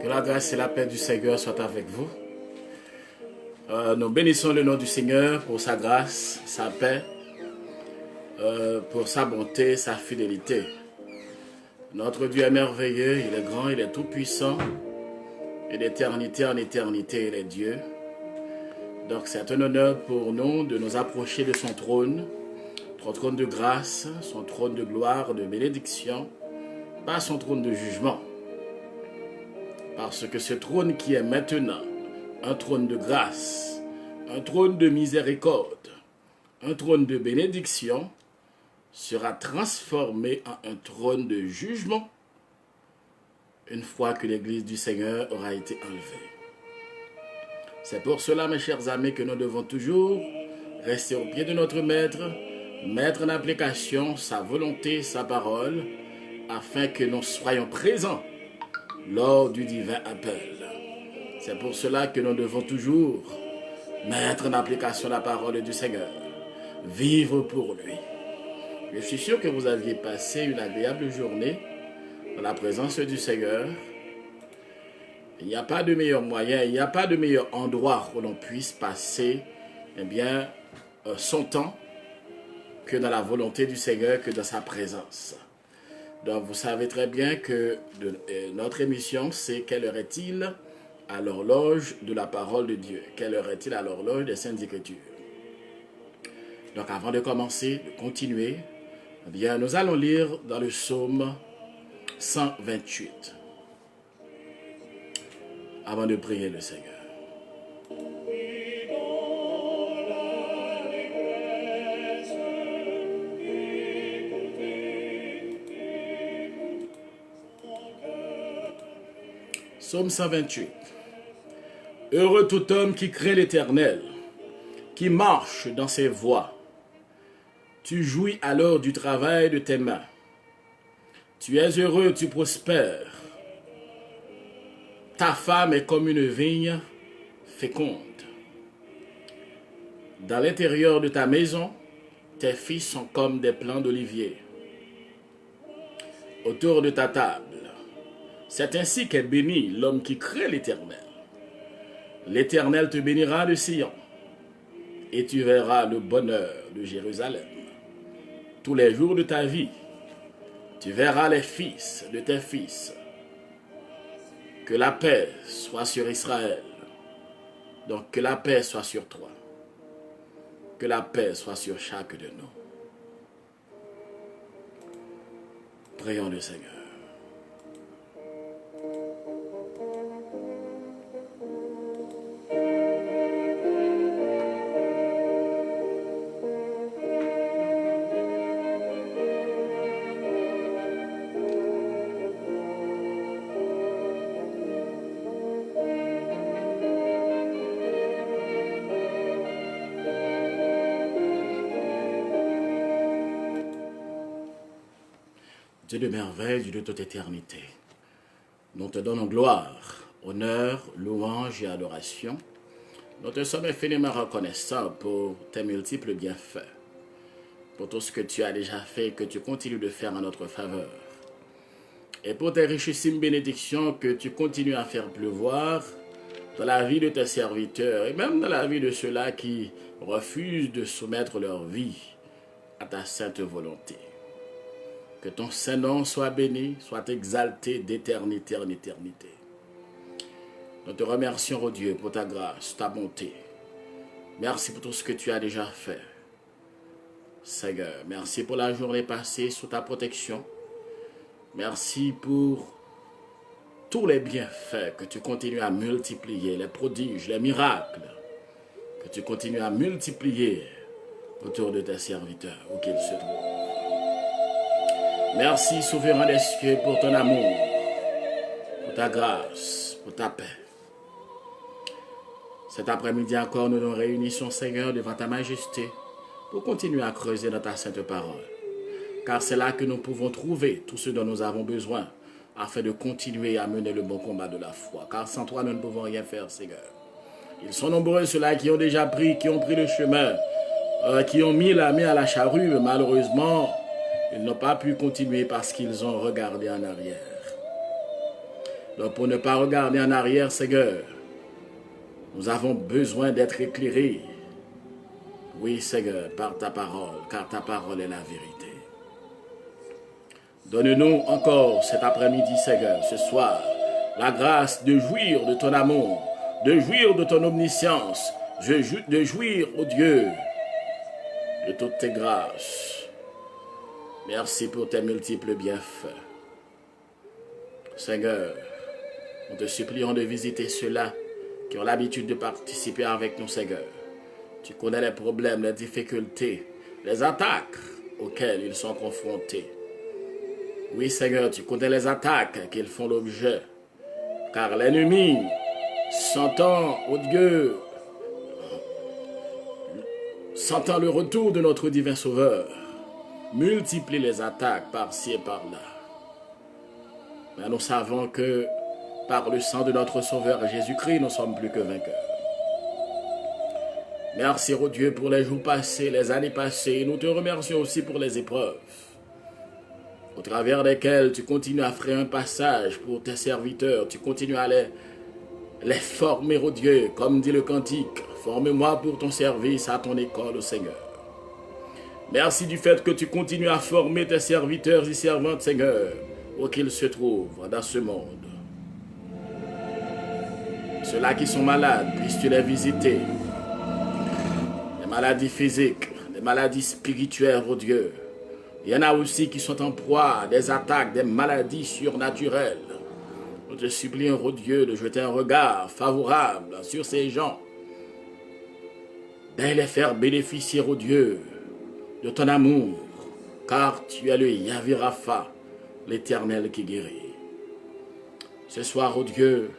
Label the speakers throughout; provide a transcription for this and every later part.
Speaker 1: Que la grâce et la paix du Seigneur soient avec vous. Nous bénissons le nom du Seigneur pour sa grâce, sa paix, pour sa bonté, sa fidélité. Notre Dieu est merveilleux, il est grand, il est tout puissant. Et d'éternité en éternité, il est Dieu. Donc c'est un honneur pour nous de nous approcher de son trône de grâce, son trône de gloire, de bénédiction, pas son trône de jugement. Parce que ce trône qui est maintenant un trône de grâce, un trône de miséricorde, un trône de bénédiction, sera transformé en un trône de jugement une fois que l'Église du Seigneur aura été enlevée. C'est pour cela, mes chers amis, que nous devons toujours rester au pied de notre Maître, mettre en application sa volonté, sa parole, afin que nous soyons présents lors du divin appel. C'est pour cela que nous devons toujours mettre en application la parole du Seigneur, vivre pour lui. Je suis sûr que vous aviez passé une agréable journée dans la présence du Seigneur. Il n'y a pas de meilleur moyen, il n'y a pas de meilleur endroit où l'on puisse passer son temps que dans la volonté du Seigneur, que dans sa présence. Donc vous savez très bien que notre émission, c'est Quelle heure est-il? à l'horloge de la parole de Dieu. Quelle heure est-il à l'horloge des Saintes Écritures? Donc avant de commencer, de continuer, eh bien, nous allons lire dans le psaume 128. Avant de prier le Seigneur. Psaume 128. Heureux tout homme qui craint l'Éternel, qui marche dans ses voies. Tu jouis alors du travail de tes mains. Tu es heureux, tu prospères. Ta femme est comme une vigne féconde. Dans l'intérieur de ta maison, tes fils sont comme des plants d'olivier. Autour de ta table, c'est ainsi qu'est béni l'homme qui craint l'Éternel. L'Éternel te bénira de Sion, et tu verras le bonheur de Jérusalem. Tous les jours de ta vie, tu verras les fils de tes fils. Que la paix soit sur Israël. Donc que la paix soit sur toi. Que la paix soit sur chaque de nous. Prions le Seigneur. Dieu de merveille, Dieu de toute éternité, nous te donnons gloire, honneur, louange et adoration. Nous te sommes infiniment reconnaissants pour tes multiples bienfaits, pour tout ce que tu as déjà fait et que tu continues de faire en notre faveur, et pour tes richissimes bénédictions que tu continues à faire pleuvoir dans la vie de tes serviteurs et même dans la vie de ceux-là qui refusent de soumettre leur vie à ta sainte volonté. Que ton Saint-Nom soit béni, soit exalté d'éternité en éternité. Nous te remercions, oh Dieu, pour ta grâce, ta bonté. Merci pour tout ce que tu as déjà fait. Seigneur, merci pour la journée passée sous ta protection. Merci pour tous les bienfaits que tu continues à multiplier, les prodiges, les miracles, que tu continues à multiplier autour de tes serviteurs, où qu'ils se trouvent. Merci, souverain des cieux, pour ton amour, pour ta grâce, pour ta paix. Cet après-midi encore, nous nous réunissons, Seigneur, devant ta majesté, pour continuer à creuser dans ta sainte parole. Car c'est là que nous pouvons trouver tout ce dont nous avons besoin, afin de continuer à mener le bon combat de la foi. Car sans toi, nous ne pouvons rien faire, Seigneur. Ils sont nombreux, ceux-là qui ont déjà pris, qui ont pris le chemin, qui ont mis la main à la charrue, mais malheureusement, ils n'ont pas pu continuer parce qu'ils ont regardé en arrière. Donc pour ne pas regarder en arrière, Seigneur, nous avons besoin d'être éclairés. Oui, Seigneur, par ta parole, car ta parole est la vérité. Donne-nous encore cet après-midi, Seigneur, ce soir, la grâce de jouir de ton amour, de jouir de ton omniscience, de jouir, ô Dieu, de toutes tes grâces. Merci pour tes multiples bienfaits. Seigneur, nous te supplions de visiter ceux-là qui ont l'habitude de participer avec nous, Seigneur. Tu connais les problèmes, les difficultés, les attaques auxquelles ils sont confrontés. Oui, Seigneur, tu connais les attaques qu'ils font l'objet. Car l'ennemi, sentant, oh Dieu, sentant le retour de notre divin Sauveur, multiplie les attaques par-ci et par-là. Mais nous savons que par le sang de notre Sauveur Jésus-Christ, nous sommes plus que vainqueurs. Merci, ô Dieu, pour les jours passés, les années passées. Nous te remercions aussi pour les épreuves, au travers desquelles tu continues à faire un passage pour tes serviteurs. Tu continues à les former, ô Dieu, comme dit le cantique. Forme-moi pour ton service à ton école, ô Seigneur. Merci du fait que tu continues à former tes serviteurs et servantes, Seigneur, où qu'ils se trouvent dans ce monde. Ceux-là qui sont malades, puisses-tu les visiter. Les maladies physiques, les maladies spirituelles, oh Dieu. Il y en a aussi qui sont en proie à des attaques, des maladies surnaturelles. Nous te supplions, oh Dieu, de jeter un regard favorable sur ces gens, d'aller les faire bénéficier, oh Dieu, de ton amour, car tu es le Yahvé Rapha, l'Éternel qui guérit. Ce soir, oh Dieu,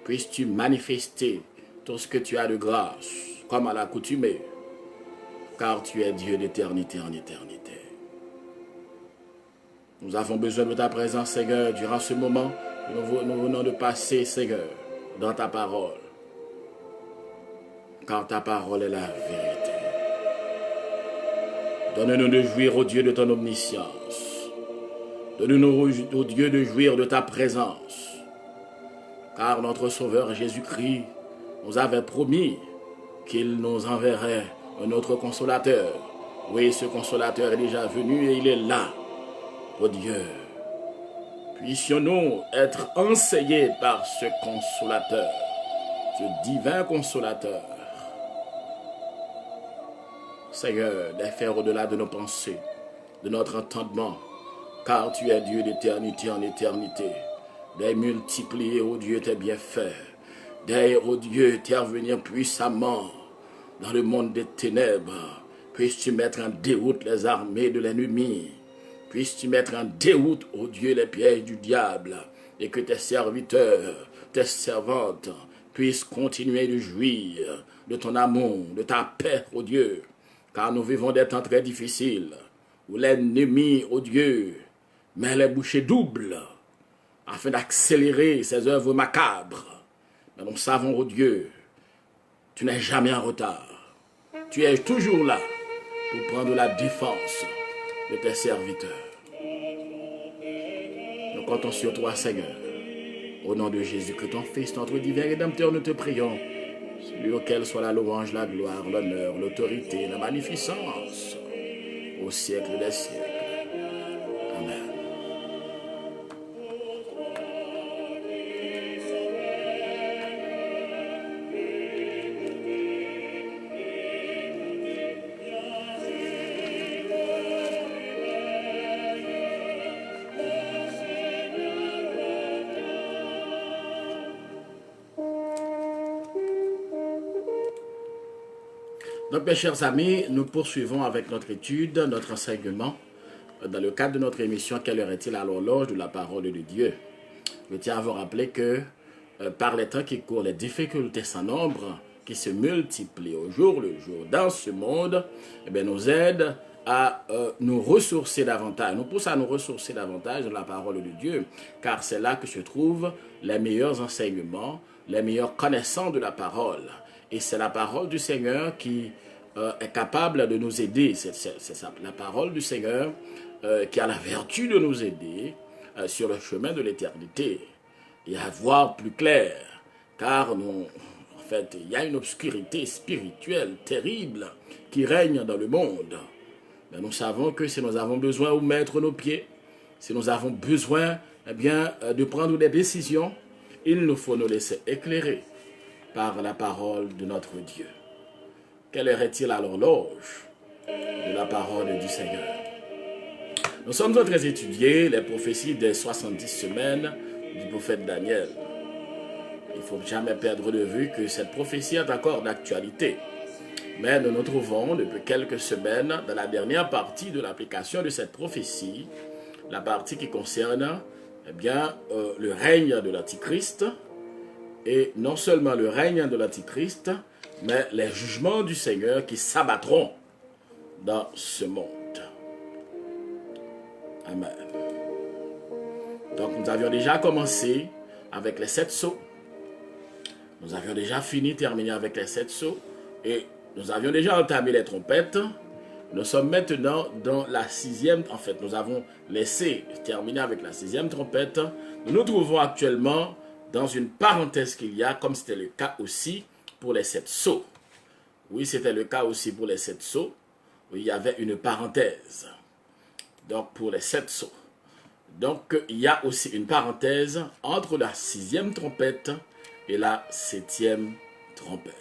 Speaker 1: puisses-tu manifester tout ce que tu as de grâce, comme à l'accoutumée, car tu es Dieu d'éternité en éternité. Nous avons besoin de ta présence, Seigneur, durant ce moment. Nous venons de passer, Seigneur, dans ta parole. Car ta parole est la vérité. Donne-nous de jouir, ô Dieu, de ton omniscience. Donne-nous, ô Dieu, de jouir de ta présence. Car notre Sauveur Jésus-Christ nous avait promis qu'il nous enverrait un autre consolateur. Oui, ce consolateur est déjà venu et il est là. Ô Dieu, puissions-nous être enseignés par ce consolateur, ce divin consolateur. Seigneur, de faire au-delà de nos pensées, de notre entendement, car tu es Dieu d'éternité en éternité. De multiplier, ô Dieu, tes bienfaits. De, ô Dieu, intervenir puissamment dans le monde des ténèbres. Puisses-tu mettre en déroute les armées de l'ennemi. Puisses-tu mettre en déroute, ô Dieu, les pièges du diable, et que tes serviteurs, tes servantes, puissent continuer de jouir de ton amour, de ta paix, ô Dieu, car nous vivons des temps très difficiles, où l'ennemi, ô Dieu, met les bouchées doubles, afin d'accélérer ses œuvres macabres. Mais nous savons, ô Dieu, tu n'es jamais en retard. Tu es toujours là pour prendre la défense de tes serviteurs. Nous comptons sur toi, Seigneur. Au nom de Jésus, que ton Fils, notre divin Rédempteur, nous te prions, celui auquel soit la louange, la gloire, l'honneur, l'autorité, la magnificence, au siècle des siècles. Amen. Donc, mes chers amis, nous poursuivons avec notre étude, notre enseignement, dans le cadre de notre émission « Quelle heure est-il à l'horloge de la parole de Dieu ?» Je tiens à vous rappeler que par les temps qui courent, les difficultés sans nombre qui se multiplient au jour le jour dans ce monde, eh bien, nous aident à nous ressourcer davantage, nous poussent à nous ressourcer davantage dans la parole de Dieu, car c'est là que se trouvent les meilleurs enseignements, les meilleures connaissances de la parole. Et c'est la parole du Seigneur qui est capable de nous aider. C'est la parole du Seigneur qui a la vertu de nous aider sur le chemin de l'éternité et à voir plus clair. Car en fait, il y a une obscurité spirituelle terrible qui règne dans le monde. Mais nous savons que si nous avons besoin de mettre nos pieds, si nous avons besoin de prendre des décisions, il nous faut nous laisser éclairer par la parole de notre Dieu. Quelle heure est-il à l'horloge de la parole du Seigneur? Nous sommes en train d'étudier les prophéties des 70 semaines du prophète Daniel. Il ne faut jamais perdre de vue que cette prophétie est encore d'actualité. Mais nous nous trouvons depuis quelques semaines dans la dernière partie de l'application de cette prophétie, la partie qui concerne le règne de l'Antichrist. Et non seulement le règne de l'Antichrist, mais les jugements du Seigneur qui s'abattront dans ce monde. Amen. Donc nous avions déjà commencé avec les 7 sceaux. Nous avions déjà terminé avec les 7 sceaux. Et nous avions déjà entamé les trompettes. Nous sommes maintenant dans la 6e. En fait, nous avons laissé terminer avec la 6e trompette. Nous nous trouvons actuellement dans une parenthèse qu'il y a, comme c'était le cas aussi pour les 7 sceaux. Oui, c'était le cas aussi pour les 7 sceaux, où il y avait une parenthèse. Donc, pour les 7 sceaux. Donc, il y a aussi une parenthèse entre la 6e trompette et la 7e trompette.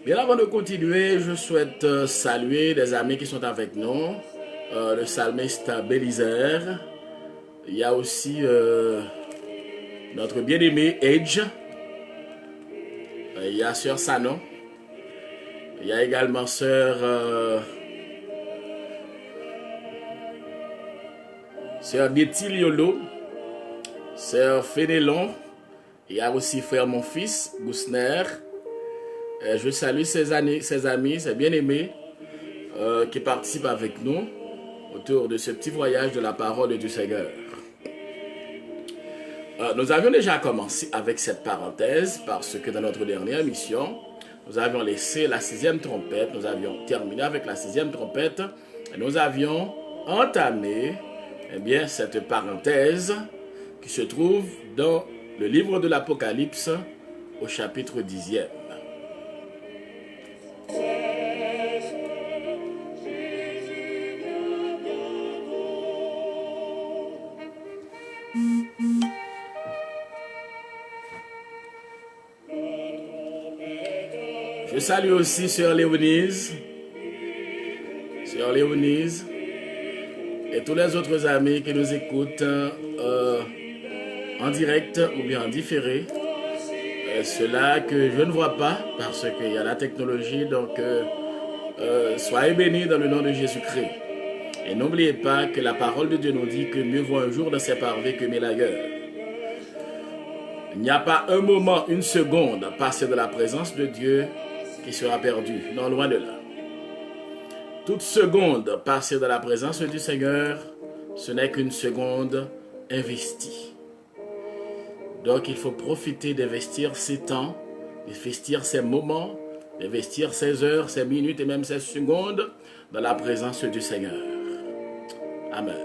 Speaker 1: Bien, avant de continuer, je souhaite saluer les amis qui sont avec nous. Le psalmiste Bélizer. Il y a aussi notre bien-aimé Edge. Il y a Sœur Sanon. Il y a également Sœur Nettie Liolo. Sœur Fénélon. Il y a aussi Frère mon fils, Gousner. Je salue ses amis, ses bien-aimés qui participent avec nous autour de ce petit voyage de la parole du Seigneur. Nous avions déjà commencé avec cette parenthèse parce que dans notre dernière mission, nous avions laissé la 6e trompette, nous avions terminé avec la 6e trompette et nous avions entamé cette parenthèse qui se trouve dans le livre de l'Apocalypse au chapitre 10e. Je salue aussi Sœur Léonise, et tous les autres amis qui nous écoutent en direct ou bien en différé. Ceux-là que je ne vois pas parce qu'il y a la technologie, donc soyez bénis dans le nom de Jésus-Christ. Et n'oubliez pas que la parole de Dieu nous dit que mieux vaut un jour dans ses parvés que mille ailleurs. Il n'y a pas un moment, une seconde passée de la présence de Dieu qui sera perdu, non, loin de là. Toute seconde passée dans la présence du Seigneur, ce n'est qu'une seconde investie. Donc il faut profiter d'investir ses temps, d'investir ses moments, d'investir ses heures, ses minutes et même ses secondes dans la présence du Seigneur. Amen.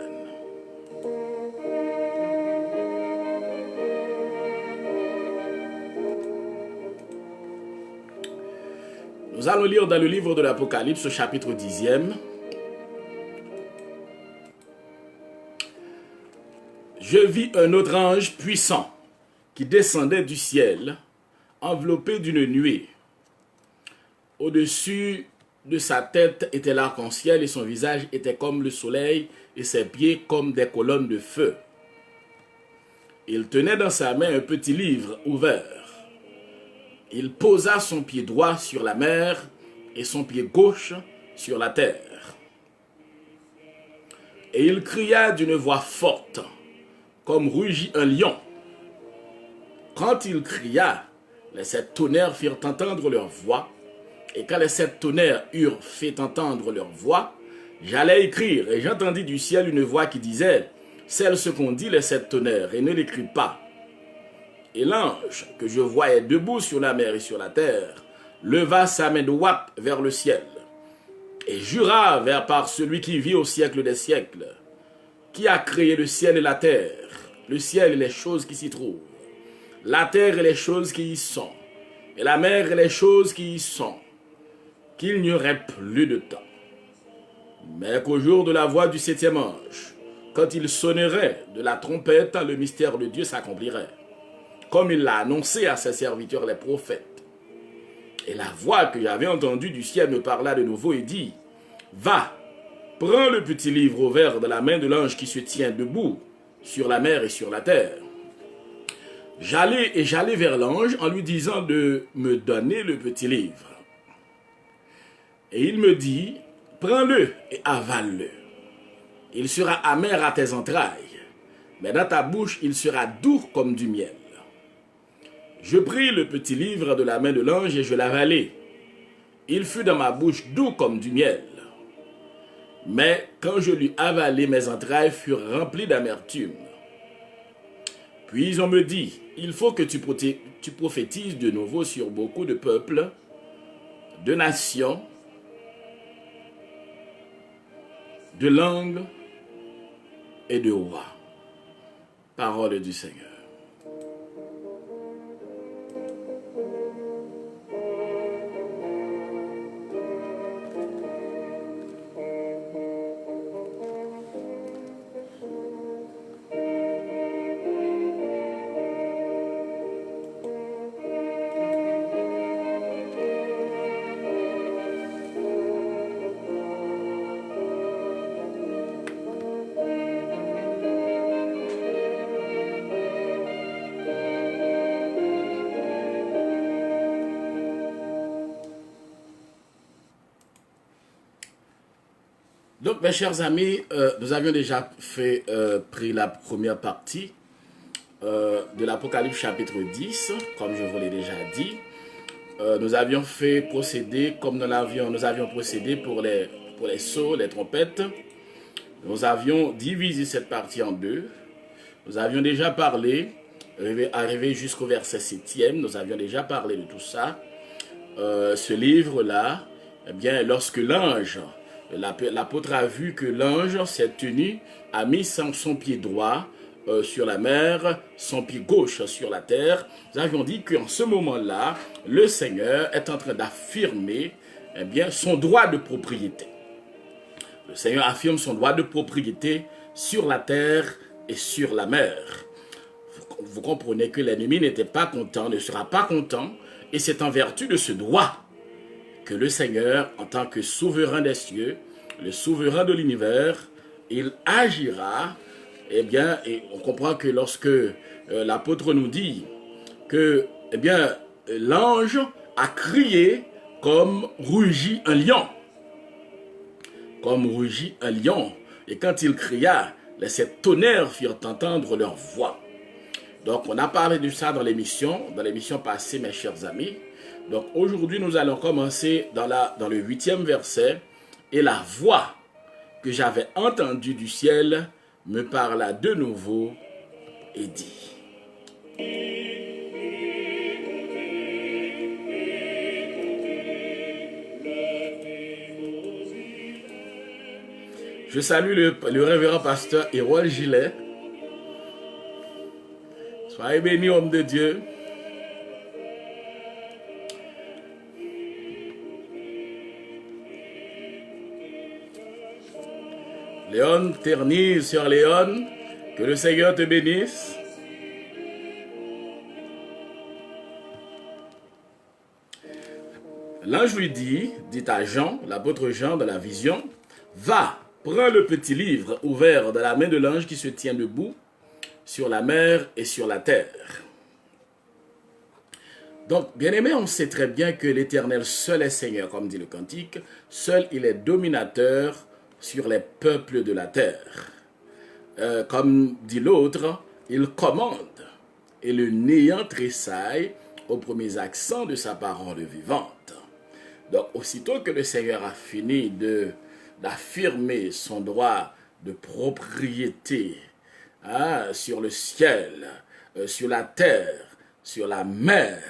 Speaker 1: Nous allons lire dans le livre de l'Apocalypse au chapitre 10e. Je vis un autre ange puissant qui descendait du ciel, enveloppé d'une nuée. Au-dessus de sa tête était l'arc-en-ciel et son visage était comme le soleil et ses pieds comme des colonnes de feu. Il tenait dans sa main un petit livre ouvert. Il posa son pied droit sur la mer et son pied gauche sur la terre. Et il cria d'une voix forte, comme rugit un lion. Quand il cria, les 7 tonnerres firent entendre leur voix. Et quand les 7 tonnerres eurent fait entendre leur voix, j'allais écrire et j'entendis du ciel une voix qui disait, « Celle ce qu'ont dit les 7 tonnerres et ne l'écris pas. » Et l'ange que je voyais debout sur la mer et sur la terre leva sa main droite vers le ciel et jura par celui qui vit au siècle des siècles, qui a créé le ciel et la terre, le ciel et les choses qui s'y trouvent, la terre et les choses qui y sont, et la mer et les choses qui y sont, qu'il n'y aurait plus de temps, mais qu'au jour de la voix du 7e ange, quand il sonnerait de la trompette, le mystère de Dieu s'accomplirait, comme il l'a annoncé à ses serviteurs les prophètes. Et la voix que j'avais entendue du ciel me parla de nouveau et dit, « Va, prends le petit livre ouvert de la main de l'ange qui se tient debout sur la mer et sur la terre. » J'allai vers l'ange en lui disant de me donner le petit livre. Et il me dit, « Prends-le et avale-le. Il sera amer à tes entrailles, mais dans ta bouche il sera doux comme du miel. » Je pris le petit livre de la main de l'ange et je l'avalai. Il fut dans ma bouche doux comme du miel. Mais quand je l'eus avalé, mes entrailles furent remplies d'amertume. Puis on me dit, il faut que tu prophétises de nouveau sur beaucoup de peuples, de nations, de langues et de rois. Parole du Seigneur. Donc, mes chers amis, nous avions déjà pris la première partie de l'Apocalypse chapitre 10, comme je vous l'ai déjà dit. Nous avions fait procéder comme nous avions procédé pour les sceaux, les trompettes. Nous avions divisé cette partie en deux. Nous avions déjà parlé, arrivé jusqu'au verset 7e, nous avions déjà parlé de tout ça. Ce livre-là, eh bien, lorsque l'ange, l'apôtre a vu que l'ange s'est tenu, a mis son pied droit sur la mer, son pied gauche sur la terre. Nous avions dit qu'en ce moment-là, le Seigneur est en train d'affirmer eh bien, son droit de propriété. Le Seigneur affirme son droit de propriété sur la terre et sur la mer. Vous comprenez que l'ennemi n'était pas content, ne sera pas content, et c'est en vertu de ce droit que le Seigneur, en tant que souverain des cieux, le souverain de l'univers, il agira. Eh bien, et on comprend que lorsque l'apôtre nous dit que, eh bien, l'ange a crié comme rugit un lion. Comme rugit un lion. Et quand il cria, ces tonnerres firent entendre leur voix. Donc, on a parlé de ça dans l'émission passée, mes chers amis. Donc, aujourd'hui, nous allons commencer dans le 8e verset. Et la voix que j'avais entendue du ciel me parla de nouveau et dit. Je salue le révérend pasteur Hérol Gillet. Soyez bénis, homme de Dieu. Léon Ternise sur Léon, que le Seigneur te bénisse. L'ange lui dit à Jean, l'apôtre Jean dans la vision, va, prends le petit livre ouvert dans la main de l'ange qui se tient debout sur la mer et sur la terre. Donc, bien aimé, on sait très bien que l'Éternel seul est Seigneur, comme dit le cantique, seul il est dominateur sur les peuples de la terre. Comme dit l'autre, il commande et le néant tressaille aux premiers accents de sa parole vivante. Donc, aussitôt que le Seigneur a fini d'affirmer son droit de propriété sur le ciel, sur la terre, sur la mer,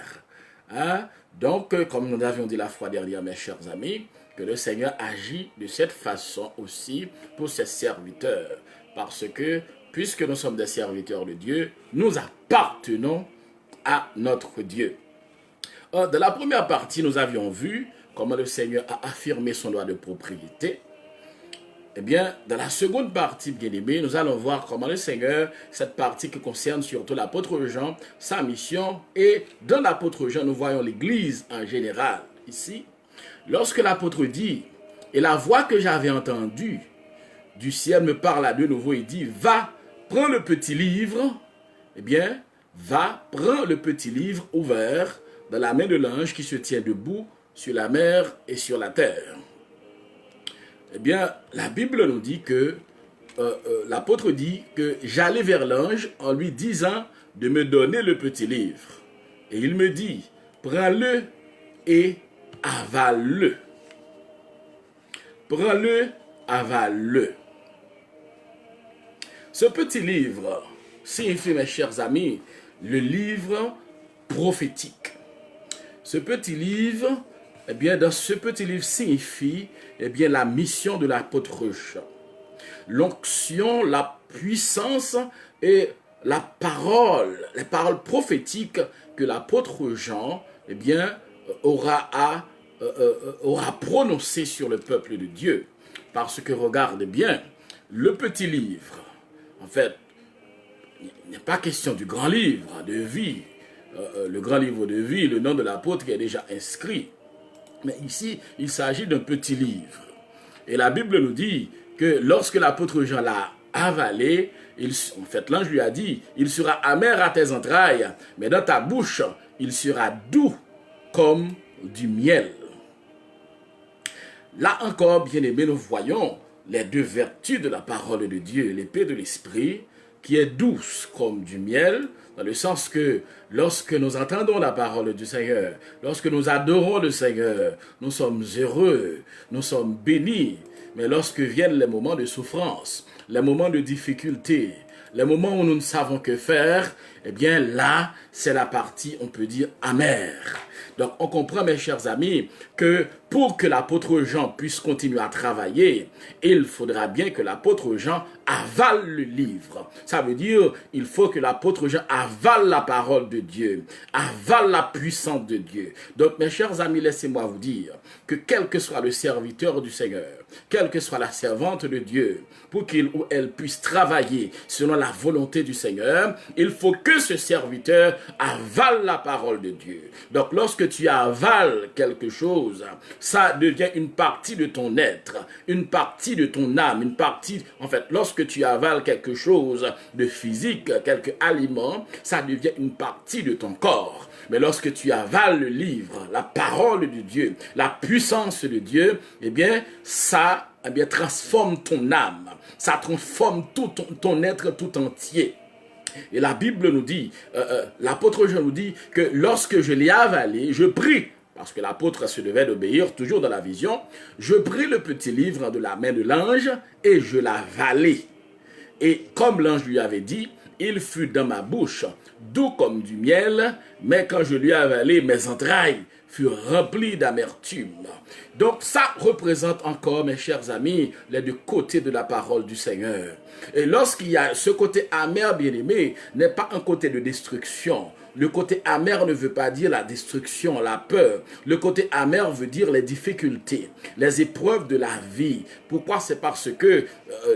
Speaker 1: donc, comme nous avions dit la fois dernière, mes chers amis, que le Seigneur agit de cette façon aussi pour ses serviteurs. Parce que, puisque nous sommes des serviteurs de Dieu, nous appartenons à notre Dieu. Dans la première partie, nous avions vu comment le Seigneur a affirmé son droit de propriété. Eh bien, dans la seconde partie, bien aimé, nous allons voir comment le Seigneur, cette partie qui concerne surtout l'apôtre Jean, sa mission, et dans l'apôtre Jean, nous voyons l'Église en général. Ici, lorsque l'apôtre dit, et la voix que j'avais entendue du ciel me parla de nouveau et dit, va, prends le petit livre, eh bien, va, prends le petit livre ouvert dans la main de l'ange qui se tient debout sur la mer et sur la terre. Eh bien, la Bible nous dit que, l'apôtre dit que j'allais vers l'ange en lui disant de me donner le petit livre. Et il me dit, prends-le et avale-le. Prends-le, avale-le. Ce petit livre signifie, mes chers amis, le livre prophétique. Ce petit livre, eh bien, dans ce petit livre signifie, eh bien, la mission de l'apôtre Jean. L'onction, la puissance et la parole, les paroles prophétiques que l'apôtre Jean, eh bien, aura prononcé sur le peuple de Dieu. Parce que, regarde bien, le petit livre, en fait, il n'est pas question du grand livre de vie, le grand livre de vie, le nom de l'apôtre qui est déjà inscrit. Mais ici, il s'agit d'un petit livre. Et la Bible nous dit que lorsque l'apôtre Jean l'a avalé, en fait, l'ange lui a dit, il sera amer à tes entrailles, mais dans ta bouche, il sera doux comme du miel. Là encore, bien aimé, nous voyons les deux vertus de la parole de Dieu, l'épée de l'esprit, qui est douce comme du miel, dans le sens que lorsque nous entendons la parole du Seigneur, lorsque nous adorons le Seigneur, nous sommes heureux, nous sommes bénis. Mais lorsque viennent les moments de souffrance, les moments de difficulté, les moments où nous ne savons que faire, eh bien là, c'est la partie, on peut dire, amère. Donc on comprend, mes chers amis, que pour que l'apôtre Jean puisse continuer à travailler, il faudra bien que l'apôtre Jean avale le livre. Ça veut dire, il faut que l'apôtre Jean avale la parole de Dieu, avale la puissance de Dieu. Donc mes chers amis, laissez-moi vous dire que quel que soit le serviteur du Seigneur, quelle que soit la servante de Dieu, pour qu'il ou elle puisse travailler selon la volonté du Seigneur, il faut que ce serviteur avale la parole de Dieu. Donc lorsque tu avales quelque chose, ça devient une partie de ton être, une partie de ton âme, une partie, en fait, lorsque tu avales quelque chose de physique, quelque aliment, ça devient une partie de ton corps. Mais lorsque tu avales le livre, la parole de Dieu, la puissance de Dieu, eh bien, ça transforme ton âme, ça transforme tout ton être tout entier. Et la Bible nous dit, l'apôtre Jean nous dit que lorsque je l'ai avalé, je pris, parce que l'apôtre se devait d'obéir toujours dans la vision, je pris le petit livre de la main de l'ange et je l'avalai. Et comme l'ange lui avait dit, il fut dans ma bouche, doux comme du miel, mais quand je lui avalai, mes entrailles furent remplies d'amertume. Donc ça représente encore, mes chers amis, les deux côtés de la parole du Seigneur. Et lorsqu'il y a ce côté amer, bien-aimé, n'est pas un côté de destruction. Le côté amer ne veut pas dire la destruction, la peur. Le côté amer veut dire les difficultés, les épreuves de la vie. Pourquoi? C'est parce que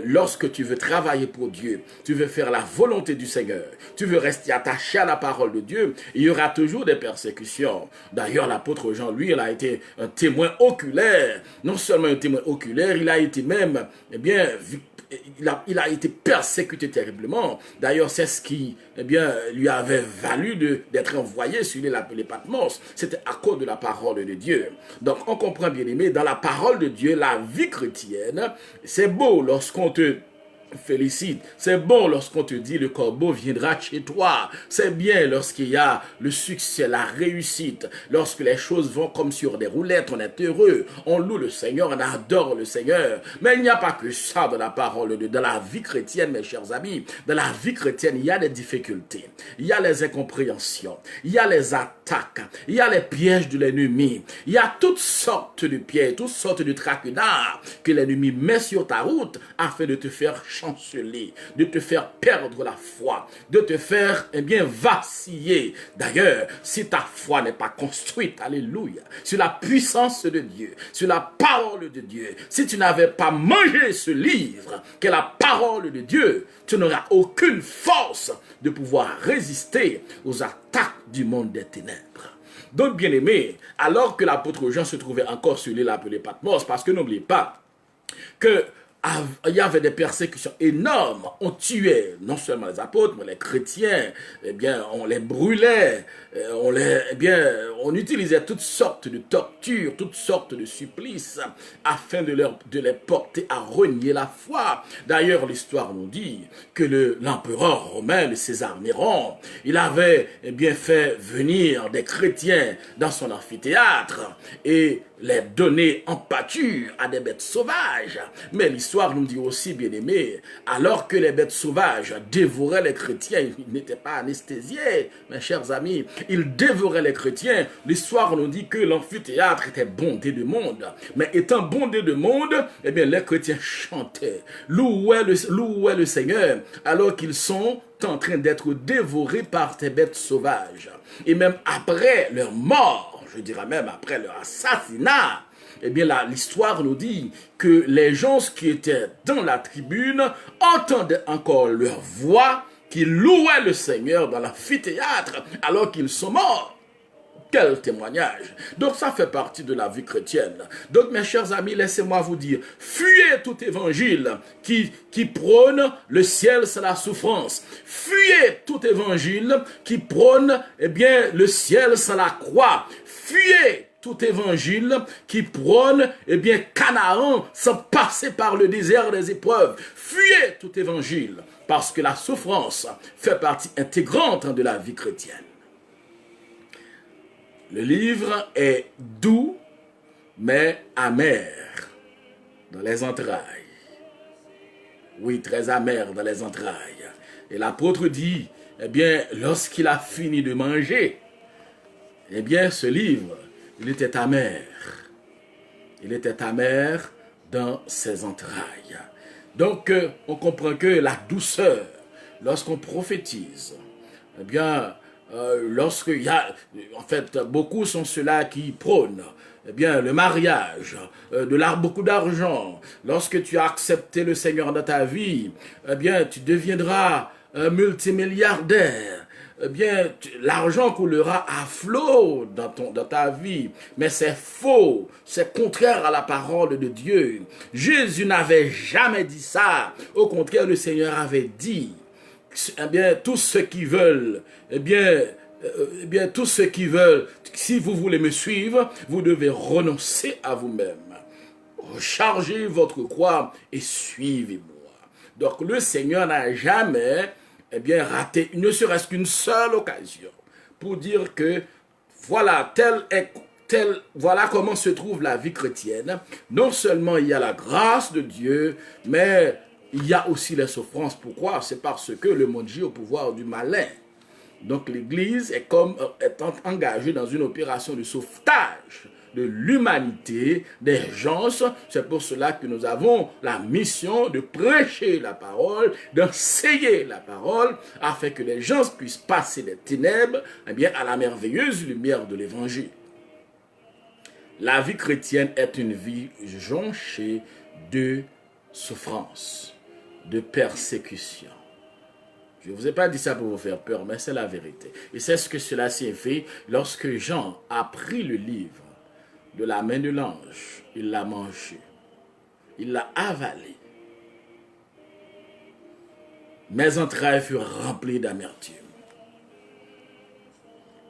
Speaker 1: lorsque tu veux travailler pour Dieu, tu veux faire la volonté du Seigneur, tu veux rester attaché à la parole de Dieu, il y aura toujours des persécutions. D'ailleurs, l'apôtre Jean, lui, il a été un témoin oculaire. Non seulement un témoin oculaire, il a été même, il a été persécuté terriblement. D'ailleurs, c'est ce qui lui avait valu d'être envoyé sur l'île appelée Patmos. C'était à cause de la parole de Dieu. Donc, on comprend, bien aimé, dans la parole de Dieu, la vie chrétienne, c'est beau lorsqu'on te félicite. C'est bon lorsqu'on te dit le corbeau viendra chez toi. C'est bien lorsqu'il y a le succès, la réussite. Lorsque les choses vont comme sur des roulettes, on est heureux. On loue le Seigneur, on adore le Seigneur. Mais il n'y a pas que ça dans la parole de Dieu. Dans la vie chrétienne, mes chers amis, dans la vie chrétienne, il y a des difficultés. Il y a les incompréhensions. Il y a les attaques. Il y a les pièges de l'ennemi. Il y a toutes sortes de pièges, toutes sortes de traquenards que l'ennemi met sur ta route afin de te faire chanceler, de te faire perdre la foi, de te faire vaciller. D'ailleurs, si ta foi n'est pas construite, alléluia, sur la puissance de Dieu, sur la parole de Dieu, si tu n'avais pas mangé ce livre, qui est la parole de Dieu, tu n'auras aucune force de pouvoir résister aux attaques du monde des ténèbres. Donc, bien aimé, alors que l'apôtre Jean se trouvait encore sur l'île appelée Patmos, parce que n'oubliez pas que il y avait des persécutions énormes. On tuait non seulement les apôtres, mais les chrétiens. On les brûlait. On utilisait toutes sortes de tortures, toutes sortes de supplices afin de les porter à renier la foi. D'ailleurs, l'histoire nous dit que l'empereur romain, le César Néron, il avait fait venir des chrétiens dans son amphithéâtre et les donner en pâture à des bêtes sauvages. Mais l'histoire nous dit aussi, bien aimé, alors que les bêtes sauvages dévoraient les chrétiens, ils n'étaient pas anesthésiés, mes chers amis, ils dévoraient les chrétiens. L'histoire nous dit que l'amphithéâtre était bondé de monde. Mais étant bondé de monde, les chrétiens chantaient, louaient le Seigneur, alors qu'ils sont en train d'être dévorés par ces bêtes sauvages. Et même après leur mort, je dirais même après leur assassinat, l'histoire nous dit que les gens qui étaient dans la tribune entendaient encore leur voix qui louaient le Seigneur dans l'amphithéâtre alors qu'ils sont morts. Quel témoignage! Donc ça fait partie de la vie chrétienne. Donc mes chers amis, laissez-moi vous dire, fuyez tout évangile qui prône le ciel c'est la souffrance. Fuyez tout évangile qui prône le ciel c'est la croix. Fuyez tout évangile qui prône, eh bien, Canaan sans passer par le désert des épreuves. Fuyez tout évangile, parce que la souffrance fait partie intégrante de la vie chrétienne. Le livre est doux, mais amer dans les entrailles. Oui, très amer dans les entrailles. Et l'apôtre dit, eh bien, lorsqu'il a fini de manger, eh bien, ce livre, il était amer. Il était amer dans ses entrailles. Donc, on comprend que la douceur, lorsqu'on prophétise, eh bien, lorsqu'il y a, en fait, beaucoup sont ceux-là qui prônent, eh bien, le mariage, beaucoup d'argent. Lorsque tu as accepté le Seigneur dans ta vie, eh bien, tu deviendras multimilliardaire. Eh bien, l'argent coulera à flot dans ta vie. Mais c'est faux. C'est contraire à la parole de Dieu. Jésus n'avait jamais dit ça. Au contraire, le Seigneur avait dit, eh bien, tous ceux qui veulent, eh bien, tous ceux qui veulent, si vous voulez me suivre, vous devez renoncer à vous-même. Rechargez votre croix et suivez-moi. Donc, le Seigneur n'a jamais, eh bien, raté, ne serait-ce qu'une seule occasion pour dire que voilà, voilà comment se trouve la vie chrétienne. Non seulement il y a la grâce de Dieu, mais il y a aussi les souffrances. Pourquoi? C'est parce que le monde gît au pouvoir du malin. Donc l'Église est engagée dans une opération de sauvetage de l'humanité, des gens. C'est pour cela que nous avons la mission de prêcher la parole, d'enseigner la parole, afin que les gens puissent passer des ténèbres, eh bien, à la merveilleuse lumière de l'Évangile. La vie chrétienne est une vie jonchée de souffrance, de persécution. Je ne vous ai pas dit ça pour vous faire peur, mais c'est la vérité. Et c'est ce que cela s'est fait lorsque Jean a pris le livre de la main de l'ange. Il l'a mangé. Il l'a avalé. Mes entrailles furent remplies d'amertume.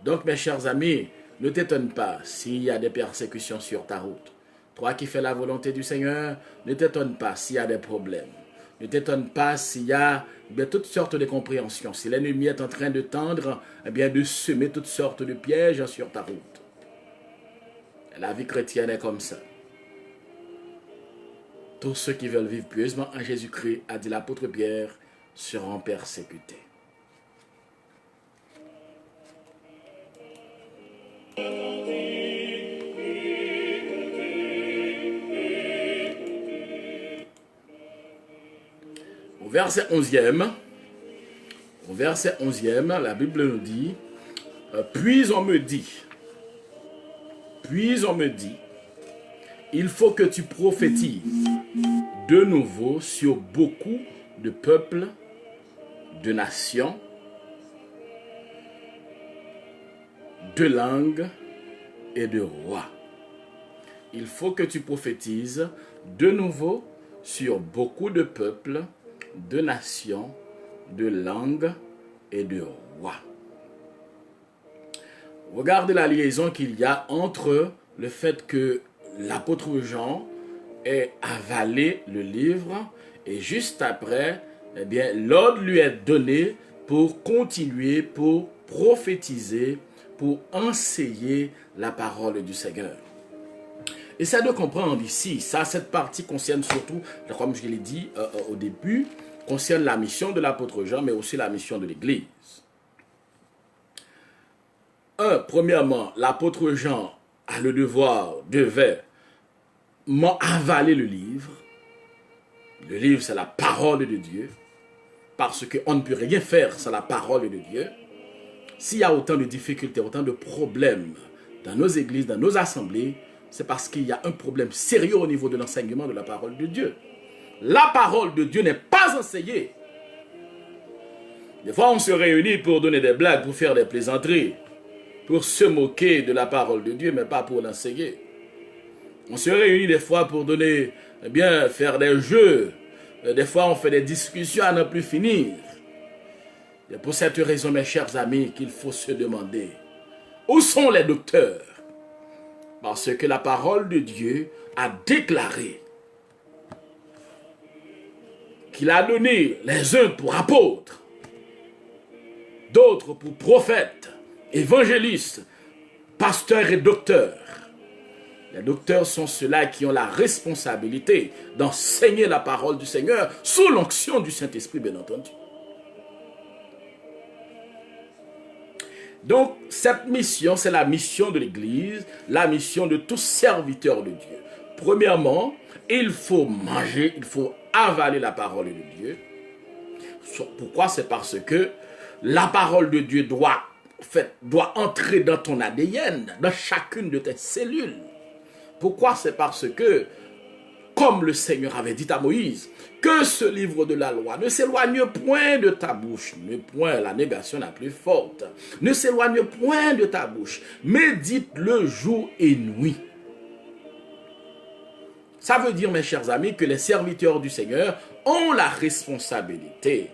Speaker 1: Donc, mes chers amis, ne t'étonne pas s'il y a des persécutions sur ta route. Toi qui fais la volonté du Seigneur, ne t'étonne pas s'il y a des problèmes. Ne t'étonne pas s'il y a toutes sortes de compréhensions. Si l'ennemi est en train de tendre, eh bien, de semer toutes sortes de pièges sur ta route. La vie chrétienne est comme ça. Tous ceux qui veulent vivre pieusement en Jésus-Christ, a dit l'apôtre Pierre, seront persécutés. Au verset 11e, la Bible nous dit, puis on me dit, il faut que tu prophétises de nouveau sur beaucoup de peuples, de nations, de langues et de rois. Il faut que tu prophétises de nouveau sur beaucoup de peuples, de nations, de langues et de rois. Regardez la liaison qu'il y a entre le fait que l'apôtre Jean ait avalé le livre et juste après, eh bien, l'ordre lui est donné pour continuer, pour prophétiser, pour enseigner la parole du Seigneur. Et ça de comprendre ici, cette partie concerne surtout, comme je l'ai dit au début, concerne la mission de l'apôtre Jean, mais aussi la mission de l'Église. Premièrement, l'apôtre Jean a le devoir, devait avaler le livre. Le livre, c'est la parole de Dieu, parce qu'on ne peut rien faire sans la parole de Dieu. S'il y a autant de difficultés, autant de problèmes dans nos églises, dans nos assemblées, c'est parce qu'il y a un problème sérieux au niveau de l'enseignement de la parole de Dieu. La parole de Dieu n'est pas enseignée. Des fois, on se réunit pour donner des blagues, pour faire des plaisanteries, pour se moquer de la parole de Dieu, mais pas pour l'enseigner. On se réunit des fois pour donner, eh bien, faire des jeux. Des fois, on fait des discussions à ne plus finir. Et pour cette raison, mes chers amis, qu'il faut se demander, où sont les docteurs? Parce que la parole de Dieu a déclaré qu'il a donné les uns pour apôtres, d'autres pour prophètes, évangélistes, pasteurs et docteurs. Les docteurs sont ceux-là qui ont la responsabilité d'enseigner la parole du Seigneur sous l'onction du Saint-Esprit, bien entendu. Donc, cette mission, c'est la mission de l'Église, la mission de tout serviteur de Dieu. Premièrement, il faut manger, il faut avaler la parole de Dieu. Pourquoi? C'est parce que la parole de Dieu doit entrer dans ton ADN, dans chacune de tes cellules. Pourquoi? C'est parce que, comme le Seigneur avait dit à Moïse, que ce livre de la loi ne s'éloigne point de ta bouche, ne point la négation la plus forte, ne s'éloigne point de ta bouche, médite-le jour et nuit. Ça veut dire, mes chers amis, que les serviteurs du Seigneur ont la responsabilité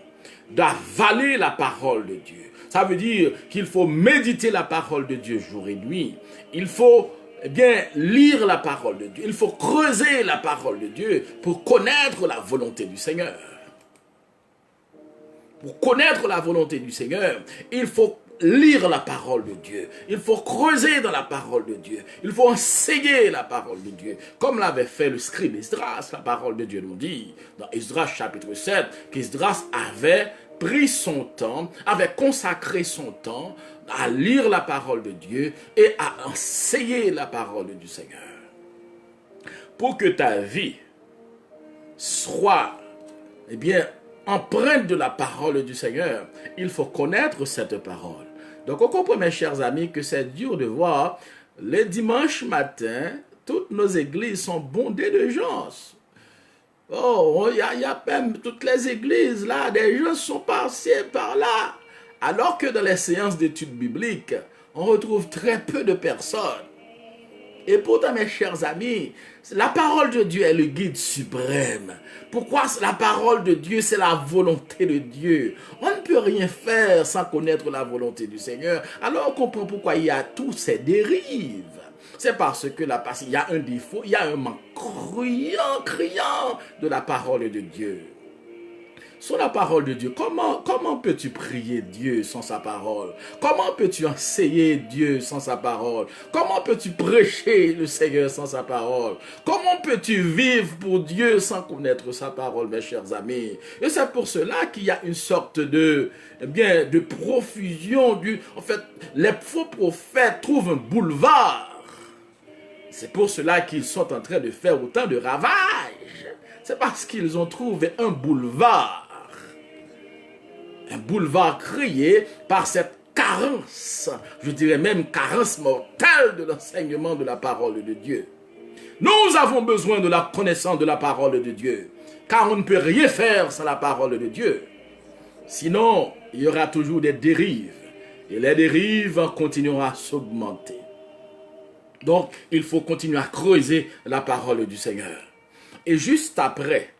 Speaker 1: d'avaler la parole de Dieu. Ça veut dire qu'il faut méditer la parole de Dieu jour et nuit. Il faut lire la parole de Dieu. Il faut creuser la parole de Dieu pour connaître la volonté du Seigneur. Pour connaître la volonté du Seigneur, il faut lire la parole de Dieu. Il faut creuser dans la parole de Dieu. Il faut enseigner la parole de Dieu. Comme l'avait fait le scribe Esdras, la parole de Dieu nous dit, dans Esdras chapitre 7, qu'Esdras avait pris son temps, avait consacré son temps à lire la parole de Dieu et à enseigner la parole du Seigneur. Pour que ta vie soit, empreinte de la parole du Seigneur, il faut connaître cette parole. Donc on comprend, mes chers amis, que c'est dur de voir les dimanches matins, toutes nos églises sont bondées de gens. Oh, il y a même toutes les églises là, des gens sont par-ci et par-là. Alors que dans les séances d'études bibliques, on retrouve très peu de personnes. Et pourtant, mes chers amis, la parole de Dieu est le guide suprême. Pourquoi la parole de Dieu, c'est la volonté de Dieu? On ne peut rien faire sans connaître la volonté du Seigneur. Alors on comprend pourquoi il y a tous ces dérives. C'est parce que il y a un défaut, il y a un manque criant de la parole de Dieu. Sur la parole de Dieu, comment peux-tu prier Dieu sans sa parole? Comment peux-tu enseigner Dieu sans sa parole? Comment peux-tu prêcher le Seigneur sans sa parole? Comment peux-tu vivre pour Dieu sans connaître sa parole, mes chers amis? Et c'est pour cela qu'il y a une sorte de profusion. En fait, les faux prophètes trouvent un boulevard. C'est pour cela qu'ils sont en train de faire autant de ravages. C'est parce qu'ils ont trouvé un boulevard. Un boulevard créé par cette carence, je dirais même carence mortelle de l'enseignement de la parole de Dieu. Nous avons besoin de la connaissance de la parole de Dieu, car on ne peut rien faire sans la parole de Dieu. Sinon, il y aura toujours des dérives, et les dérives continueront à s'augmenter. Donc, il faut continuer à creuser la parole du Seigneur. Et juste après,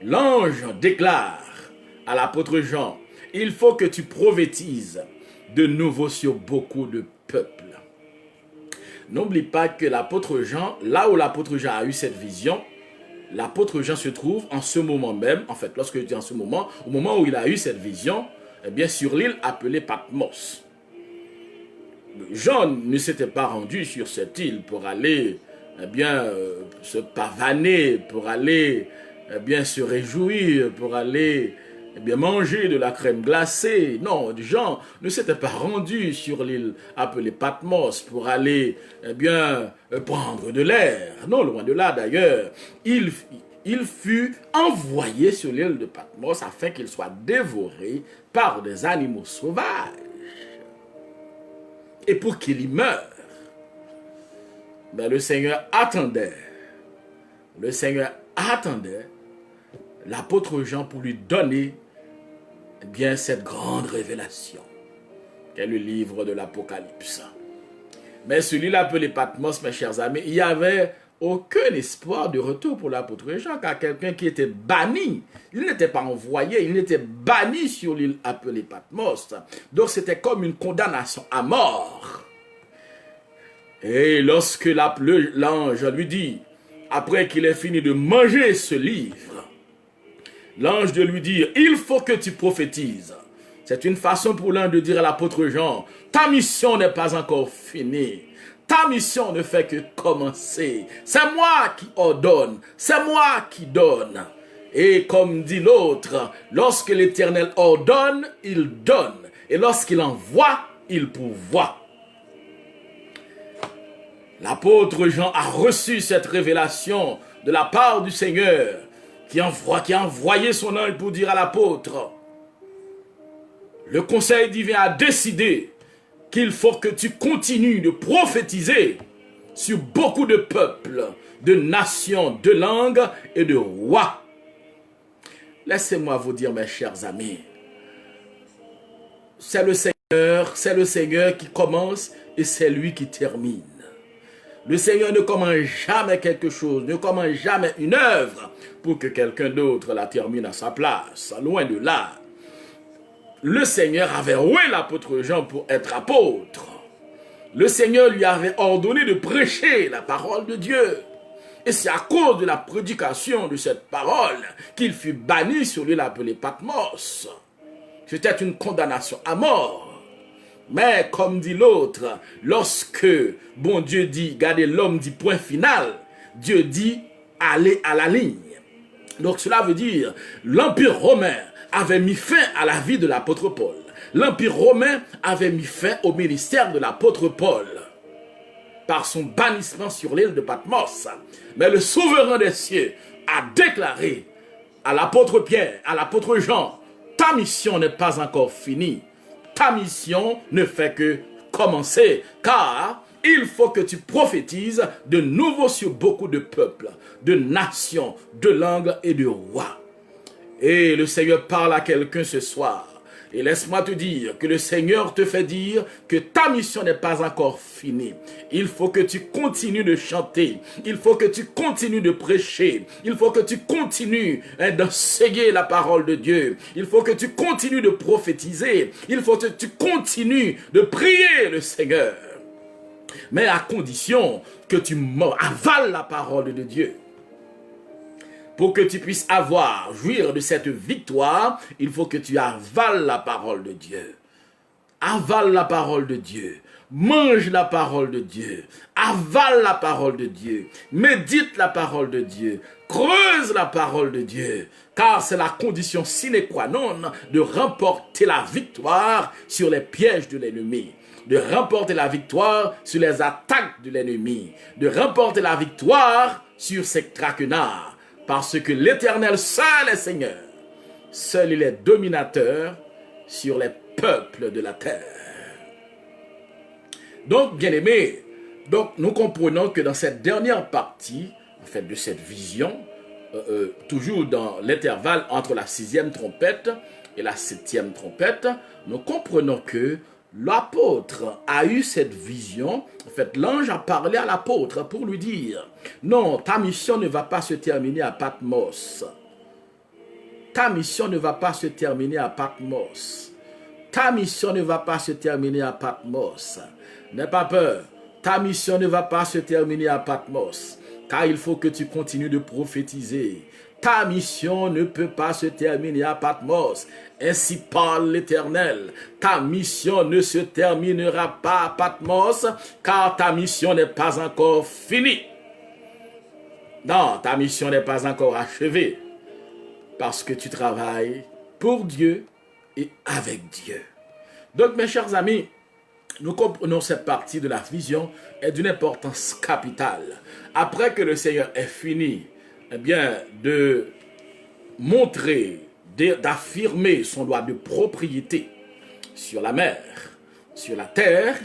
Speaker 1: l'ange déclare à l'apôtre Jean, il faut que tu prophétises de nouveau sur beaucoup de peuples. N'oublie pas que l'apôtre Jean, là où l'apôtre Jean a eu cette vision, l'apôtre Jean se trouve en ce moment même, en fait, lorsque je dis en ce moment, au moment où il a eu cette vision, sur l'île appelée Patmos. Jean ne s'était pas rendu sur cette île pour aller se pavaner, pour aller se réjouir, pour aller manger de la crème glacée. Non, Jean ne s'était pas rendu sur l'île appelée Patmos pour aller prendre de l'air. Non, loin de là d'ailleurs. Il fut envoyé sur l'île de Patmos afin qu'il soit dévoré par des animaux sauvages et pour qu'il y meure. Le Seigneur attendait l'apôtre Jean pour lui donner cette grande révélation qu'est le livre de l'Apocalypse. Mais celui-là appelé Patmos, mes chers amis, il n'y avait aucun espoir de retour pour l'apôtre Jean, car quelqu'un qui était banni, il n'était pas envoyé, il était banni sur l'île appelée Patmos. Donc c'était comme une condamnation à mort. Et lorsque l'ange lui dit, après qu'il ait fini de manger ce livre, l'ange de lui dire, il faut que tu prophétises. C'est une façon pour l'un de dire à l'apôtre Jean, ta mission n'est pas encore finie. Ta mission ne fait que commencer. C'est moi qui ordonne, c'est moi qui donne. Et comme dit l'autre, lorsque l'Éternel ordonne, il donne. Et lorsqu'il envoie, il pourvoit. L'apôtre Jean a reçu cette révélation de la part du Seigneur qui a envoyé son ange pour dire à l'apôtre, le conseil divin a décidé qu'il faut que tu continues de prophétiser sur beaucoup de peuples, de nations, de langues et de rois. Laissez-moi vous dire, mes chers amis, c'est le Seigneur qui commence et c'est lui qui termine. Le Seigneur ne commence jamais quelque chose, ne commence jamais une œuvre pour que quelqu'un d'autre la termine à sa place. Loin de là. Le Seigneur avait oué l'apôtre Jean pour être apôtre. Le Seigneur lui avait ordonné de prêcher la parole de Dieu. Et c'est à cause de la prédication de cette parole qu'il fut banni sur l'île appelée Patmos. C'était une condamnation à mort. Mais comme dit l'autre, lorsque bon Dieu dit, regardez, l'homme dit point final, Dieu dit allez à la ligne. Donc cela veut dire l'Empire romain avait mis fin à la vie de l'apôtre Paul. L'Empire romain avait mis fin au ministère de l'apôtre Paul par son bannissement sur l'île de Patmos. Mais le souverain des cieux a déclaré à l'apôtre Pierre, à l'apôtre Jean, ta mission n'est pas encore finie. Ta mission ne fait que commencer, car il faut que tu prophétises de nouveau sur beaucoup de peuples, de nations, de langues et de rois. Et le Seigneur parle à quelqu'un ce soir. Et laisse-moi te dire que le Seigneur te fait dire que ta mission n'est pas encore finie. Il faut que tu continues de chanter. Il faut que tu continues de prêcher. Il faut que tu continues d'enseigner la parole de Dieu. Il faut que tu continues de prophétiser. Il faut que tu continues de prier le Seigneur. Mais à condition que tu avales la parole de Dieu. Pour que tu puisses jouir de cette victoire, il faut que tu avales la parole de Dieu. Avale la parole de Dieu. Mange la parole de Dieu. Avale la parole de Dieu. Médite la parole de Dieu. Creuse la parole de Dieu. Car c'est la condition sine qua non de remporter la victoire sur les pièges de l'ennemi. De remporter la victoire sur les attaques de l'ennemi. De remporter la victoire sur ses traquenards. Parce que l'Éternel seul est Seigneur. Seul il est dominateur sur les peuples de la terre. Donc, bien-aimés, nous comprenons que dans cette dernière partie, en fait, de cette vision, toujours dans l'intervalle entre la 6e trompette et la 7e trompette, nous comprenons que l'apôtre a eu cette vision. En fait, l'ange a parlé à l'apôtre pour lui dire, non, ta mission ne va pas se terminer à Patmos. Ta mission ne va pas se terminer à Patmos. Ta mission ne va pas se terminer à Patmos. N'aie pas peur. Ta mission ne va pas se terminer à Patmos. Car il faut que tu continues de prophétiser. Ta mission ne peut pas se terminer à Patmos. Ainsi parle l'Éternel. Ta mission ne se terminera pas à Patmos, car ta mission n'est pas encore finie. Non, ta mission n'est pas encore achevée, parce que tu travailles pour Dieu et avec Dieu. Donc, mes chers amis, nous comprenons cette partie de la vision est d'une importance capitale. Après que le Seigneur ait fini, eh bien, de montrer, d'affirmer son droit de propriété sur la mer, sur la terre,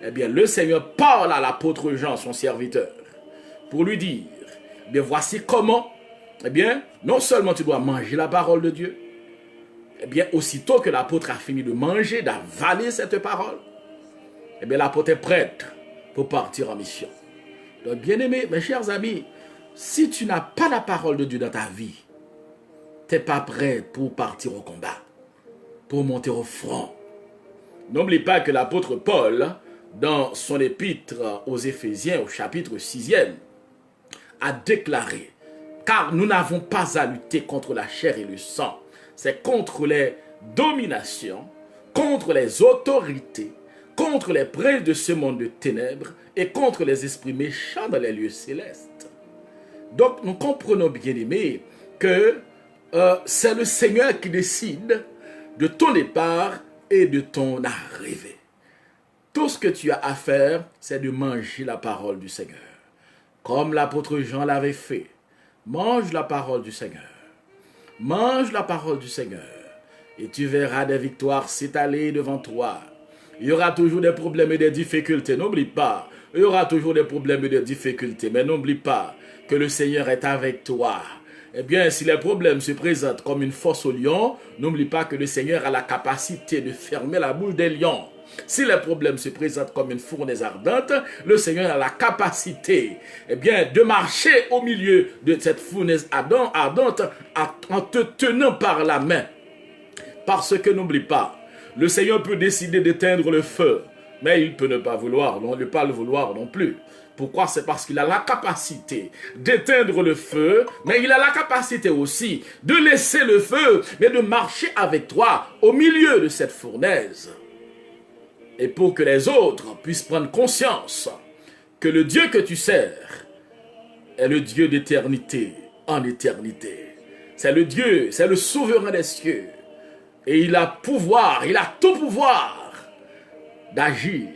Speaker 1: eh bien, le Seigneur parle à l'apôtre Jean, son serviteur, pour lui dire, eh bien, voici comment, eh bien, non seulement tu dois manger la parole de Dieu, eh bien, aussitôt que l'apôtre a fini de manger, d'avaler cette parole, eh bien, l'apôtre est prêt pour partir en mission. Donc, bien-aimés, mes chers amis, si tu n'as pas la parole de Dieu dans ta vie, tu n'es pas prêt pour partir au combat, pour monter au front. N'oublie pas que l'apôtre Paul dans son épître aux Éphésiens, au chapitre 6e, a déclaré, car nous n'avons pas à lutter contre la chair et le sang, c'est contre les dominations, contre les autorités, contre les princes de ce monde de ténèbres et contre les esprits méchants dans les lieux célestes. Donc nous comprenons, bien-aimés, que c'est le Seigneur qui décide de ton départ et de ton arrivée. Tout ce que tu as à faire, c'est de manger la parole du Seigneur. Comme l'apôtre Jean l'avait fait. Mange la parole du Seigneur. Mange la parole du Seigneur. Et tu verras des victoires s'étaler devant toi. Il y aura toujours des problèmes et des difficultés. N'oublie pas. Il y aura toujours des problèmes et des difficultés. Mais n'oublie pas que le Seigneur est avec toi. Eh bien, si les problèmes se présentent comme une fosse au lion, n'oublie pas que le Seigneur a la capacité de fermer la bouche des lions. Si les problèmes se présentent comme une fournaise ardente, le Seigneur a la capacité, eh bien, de marcher au milieu de cette fournaise ardente en te tenant par la main. Parce que n'oublie pas, le Seigneur peut décider d'éteindre le feu, mais il peut ne pas le vouloir non plus. Pourquoi? C'est parce qu'il a la capacité d'éteindre le feu, mais il a la capacité aussi de laisser le feu, mais de marcher avec toi au milieu de cette fournaise. Et pour que les autres puissent prendre conscience que le Dieu que tu sers est le Dieu d'éternité en éternité. C'est le Dieu, c'est le souverain des cieux. Et il a tout pouvoir d'agir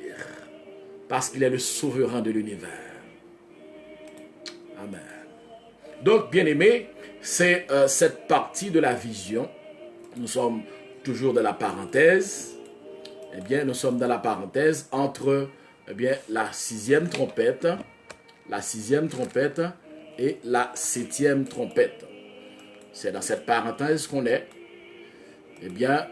Speaker 1: parce qu'il est le souverain de l'univers. Amen. Donc, bien-aimés, c'est cette partie de la vision. Nous sommes toujours dans la parenthèse. Eh bien, nous sommes dans la parenthèse entre la sixième trompette et la septième trompette. C'est dans cette parenthèse qu'on est. Eh bien,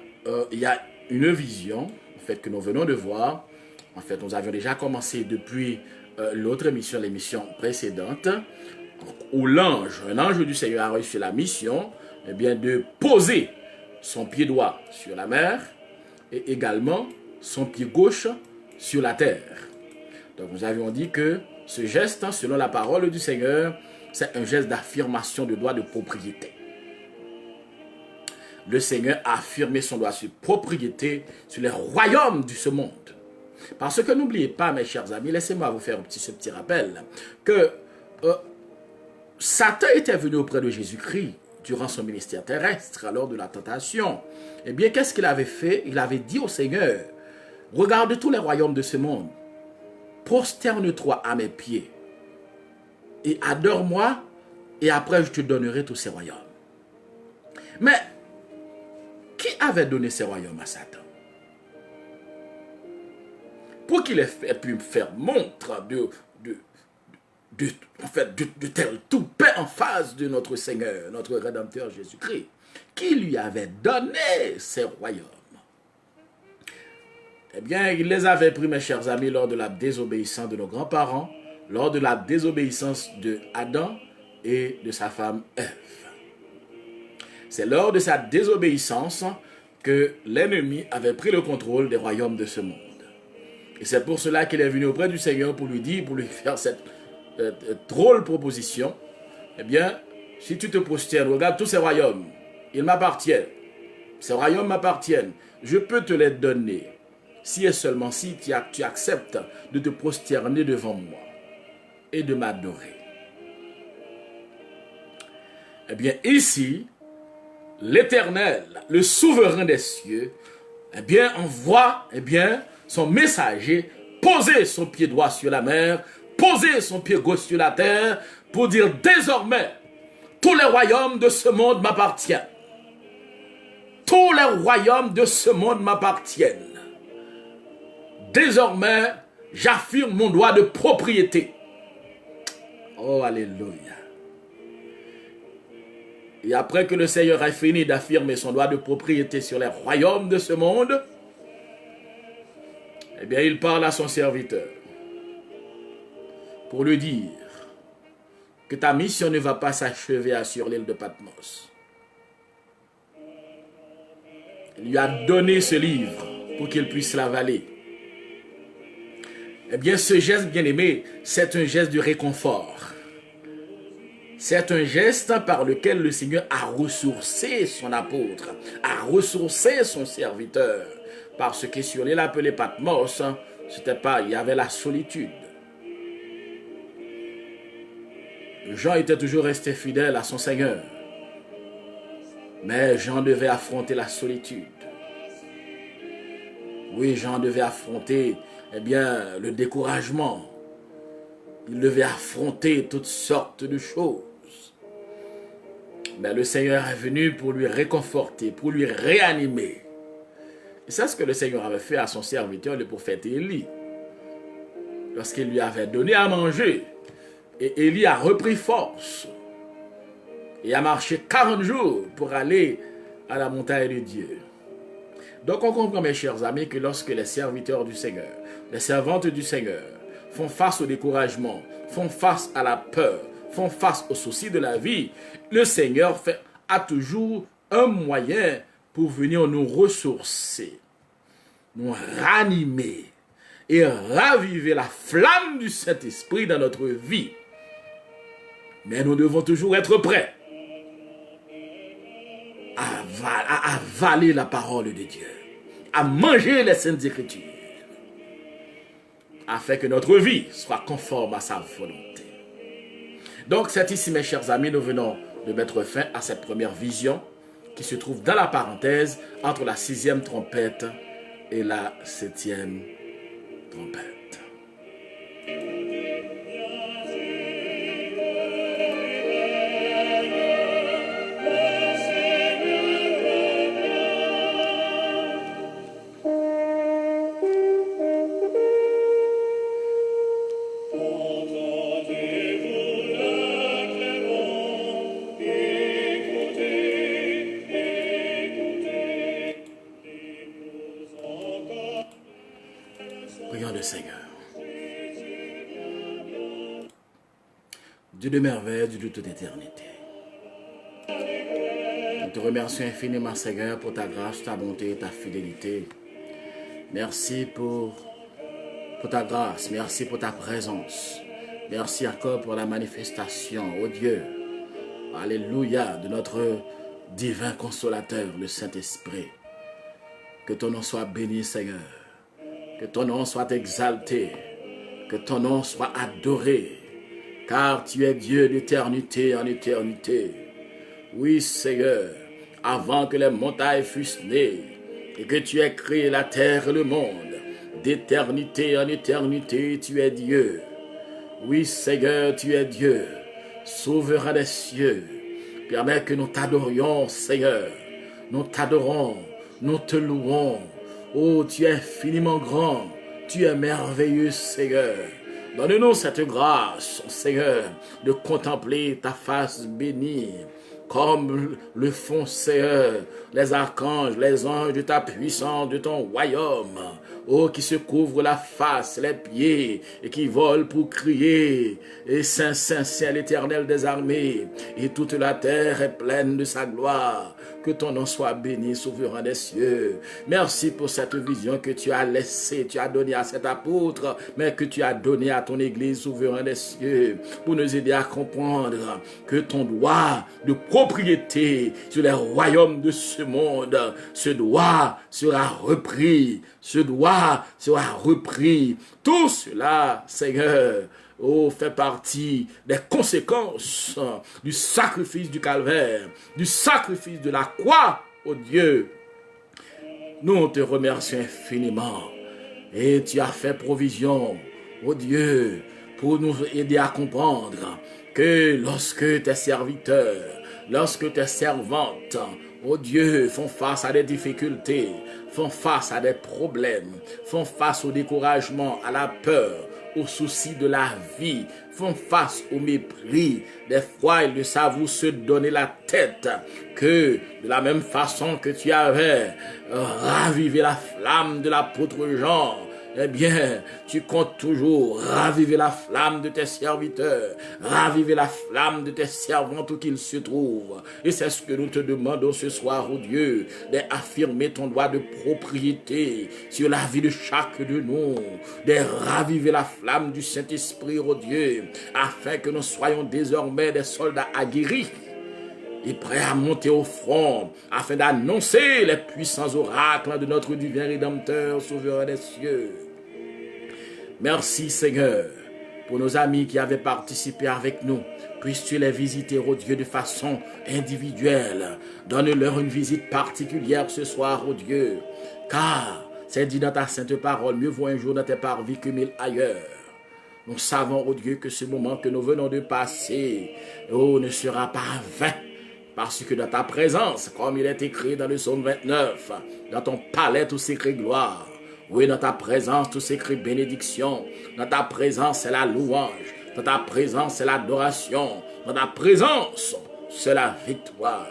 Speaker 1: il y a une vision, en fait, que nous venons de voir. En fait, nous avions déjà commencé depuis l'autre émission, l'émission précédente, où un ange du Seigneur a reçu la mission, eh bien, de poser son pied droit sur la mer, et également son pied gauche sur la terre. Donc nous avions dit que ce geste, selon la parole du Seigneur, c'est un geste d'affirmation de droit de propriété. Le Seigneur a affirmé son droit sur propriété sur les royaumes de ce monde. Parce que n'oubliez pas, mes chers amis, laissez-moi vous faire ce petit rappel, que Satan était venu auprès de Jésus-Christ durant son ministère terrestre, lors de la tentation. Eh bien, qu'est-ce qu'il avait fait? Il avait dit au Seigneur, regarde tous les royaumes de ce monde, prosterne-toi à mes pieds et adore-moi, et après je te donnerai tous ces royaumes. Mais, qui avait donné ces royaumes à Satan? Pour qu'il ait pu faire montre de tel tout paix en face de notre Seigneur, notre Rédempteur Jésus-Christ, qui lui avait donné ces royaumes. Eh bien, il les avait pris, mes chers amis, lors de la désobéissance de nos grands-parents, lors de la désobéissance de Adam et de sa femme Ève. C'est lors de sa désobéissance que l'ennemi avait pris le contrôle des royaumes de ce monde. Et c'est pour cela qu'il est venu auprès du Seigneur pour lui faire cette drôle proposition. Eh bien, si tu te prosternes, regarde tous ces royaumes, ils m'appartiennent. Ces royaumes m'appartiennent. Je peux te les donner. Si et seulement si tu acceptes de te prosterner devant moi et de m'adorer. Eh bien, ici, l'Éternel, le souverain des cieux, eh bien, envoie, son messager poser son pied droit sur la mer, poser son pied gauche sur la terre, pour dire désormais, tous les royaumes de ce monde m'appartiennent. Tous les royaumes de ce monde m'appartiennent. Désormais, j'affirme mon droit de propriété. Oh, alléluia. Et après que le Seigneur a fini d'affirmer son droit de propriété sur les royaumes de ce monde, eh bien, il parle à son serviteur pour lui dire que ta mission ne va pas s'achever sur l'île de Patmos. Il lui a donné ce livre pour qu'il puisse l'avaler. Eh bien, ce geste, bien-aimé, c'est un geste de réconfort. C'est un geste par lequel le Seigneur a ressourcé son apôtre, a ressourcé son serviteur. Parce que sur l'île appelée Patmos, c'était pas, il y avait la solitude. Jean était toujours resté fidèle à son Seigneur. Mais Jean devait affronter la solitude. Oui, Jean devait affronter, eh bien, le découragement. Il devait affronter toutes sortes de choses. Mais le Seigneur est venu pour lui réconforter, pour lui réanimer. Et c'est ce que le Seigneur avait fait à son serviteur, le prophète Élie. Lorsqu'il lui avait donné à manger, et Élie a repris force. Et a marché 40 jours pour aller à la montagne de Dieu. Donc on comprend, mes chers amis, que lorsque les serviteurs du Seigneur, les servantes du Seigneur, font face au découragement, font face à la peur, font face aux soucis de la vie, le Seigneur a toujours un moyen pour venir nous ressourcer, nous ranimer et raviver la flamme du Saint-Esprit dans notre vie. Mais nous devons toujours être prêts à avaler la parole de Dieu, à manger les Saintes Écritures, afin que notre vie soit conforme à sa volonté. Donc c'est ici, mes chers amis, nous venons de mettre fin à cette première vision qui se trouve dans la parenthèse entre la 6e trompette et la 7e trompette. Prions le Seigneur. Dieu de merveille, Dieu de toute éternité. Nous te remercions infiniment, Seigneur, pour ta grâce, ta bonté, ta fidélité. Merci pour ta grâce. Merci pour ta présence. Merci encore pour la manifestation, ô Dieu. Alléluia, de notre divin consolateur, le Saint-Esprit. Que ton nom soit béni, Seigneur. Que ton nom soit exalté, que ton nom soit adoré, car tu es Dieu d'éternité en éternité. Oui, Seigneur, avant que les montagnes fussent nées, et que tu aies créé la terre et le monde, d'éternité en éternité, tu es Dieu. Oui, Seigneur, tu es Dieu, souverain des cieux. Permets que nous t'adorions, Seigneur. Nous t'adorons, nous te louons. Oh, tu es infiniment grand, tu es merveilleux, Seigneur. Donne-nous cette grâce, Seigneur, de contempler ta face bénie, comme le font, Seigneur, les archanges, les anges de ta puissance, de ton royaume. Oh, qui se couvrent la face, les pieds, et qui volent pour crier. Et Saint, Saint, Saint, l'Éternel des armées. Et toute la terre est pleine de sa gloire. Que ton nom soit béni, souverain des cieux. Merci pour cette vision que tu as laissée, tu as donnée à cet apôtre, mais que tu as donnée à ton Église, souverain des cieux, pour nous aider à comprendre que ton droit de propriété sur les royaumes de ce monde, ce droit sera repris. Ce droit sera repris. Tout cela, Seigneur, fait partie des conséquences du sacrifice du calvaire, du sacrifice de la croix, ô Dieu. Nous te remercions infiniment. Et tu as fait provision, ô Dieu, pour nous aider à comprendre que lorsque tes serviteurs, lorsque tes servantes, ô Dieu, font face à des difficultés, font face à des problèmes, font face au découragement, à la peur, aux soucis de la vie, font face au mépris. Des fois, ils ne savent où se donner la tête, que de la même façon que tu avais ravivé la flamme de l'apôtre Jean, eh bien, tu comptes toujours raviver la flamme de tes serviteurs, raviver la flamme de tes servantes où qu'ils se trouvent. Et c'est ce que nous te demandons ce soir, oh Dieu, d'affirmer ton droit de propriété sur la vie de chaque de nous, de raviver la flamme du Saint-Esprit, oh Dieu, afin que nous soyons désormais des soldats aguerris et prêt à monter au front afin d'annoncer les puissants oracles de notre divin Rédempteur, Sauveur des cieux. Merci Seigneur pour nos amis qui avaient participé avec nous. Puisses-tu les visiter, oh Dieu, de façon individuelle. Donne-leur une visite particulière ce soir, oh Dieu. Car c'est dit dans ta sainte parole, mieux vaut un jour dans tes parvis que 1000 ailleurs. Nous savons, oh Dieu, que ce moment que nous venons de passer, oh, ne sera pas vain. Parce que dans ta présence, comme il est écrit dans le psaume 29, dans ton palais tout s'écrit gloire. Oui, dans ta présence tout s'écrit bénédiction. Dans ta présence c'est la louange. Dans ta présence c'est l'adoration. Dans ta présence c'est la victoire.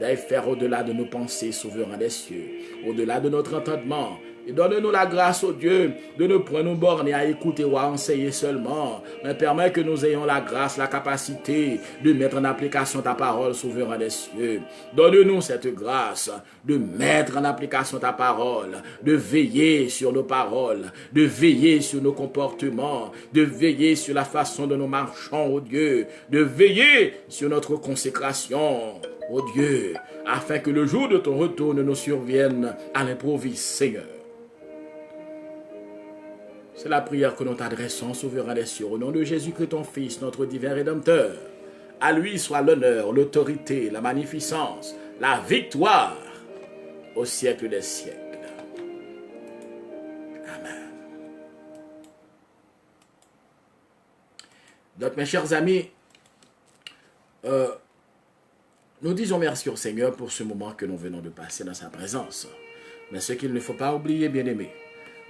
Speaker 1: D'ailleurs faire au-delà de nos pensées, souverain des cieux, au-delà de notre entendement. Et donne-nous la grâce, oh Dieu, de ne point nous borner à écouter ou à enseigner seulement, mais permet que nous ayons la grâce, la capacité de mettre en application ta parole, souverain des cieux. Donne-nous cette grâce de mettre en application ta parole, de veiller sur nos paroles, de veiller sur nos comportements, de veiller sur la façon dont nous marchons, oh Dieu, de veiller sur notre consécration, oh Dieu, afin que le jour de ton retour ne nous survienne à l'improviste, Seigneur. C'est la prière que nous t'adressons, souverain des cieux, au nom de Jésus-Christ, ton Fils, notre divin Rédempteur. À lui soit l'honneur, l'autorité, la magnificence, la victoire au siècle des siècles. Amen. Donc, mes chers amis, nous disons merci au Seigneur pour ce moment que nous venons de passer dans sa présence. Mais ce qu'il ne faut pas oublier, bien-aimés,